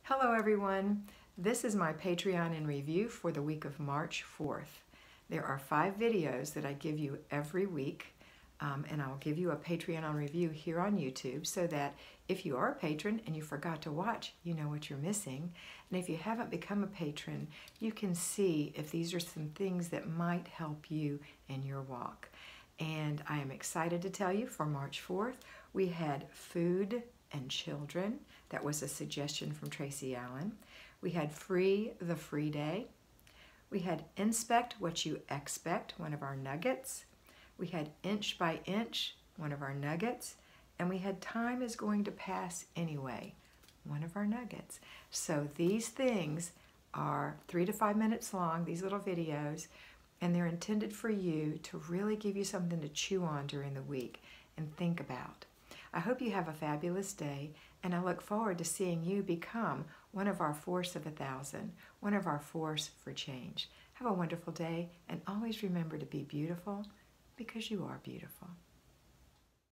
Hello everyone. This is my Patreon in review for the week of March 4th. There are 5 videos that I give you every week, and I'll give you a Patreon on review here on YouTube so that if you are a patron and you forgot to watch, you know what you're missing. And if you haven't become a patron, you can see if these are some things that might help you in your walk. And I am excited to tell you for March 4th, we had food and children. That was a suggestion from Tracy Allen. We had Free the Free Day. We had Inspect What You Expect, one of our nuggets. We had Inch by Inch, one of our nuggets. And we had Time is Going to Pass Anyway, one of our nuggets. So these things are 3 to 5 minutes long, these little videos, and they're intended for you to really give you something to chew on during the week and think about. I hope you have a fabulous day, and I look forward to seeing you become one of our force of 1,000, one of our force for change. Have a wonderful day, and always remember to be beautiful because you are beautiful.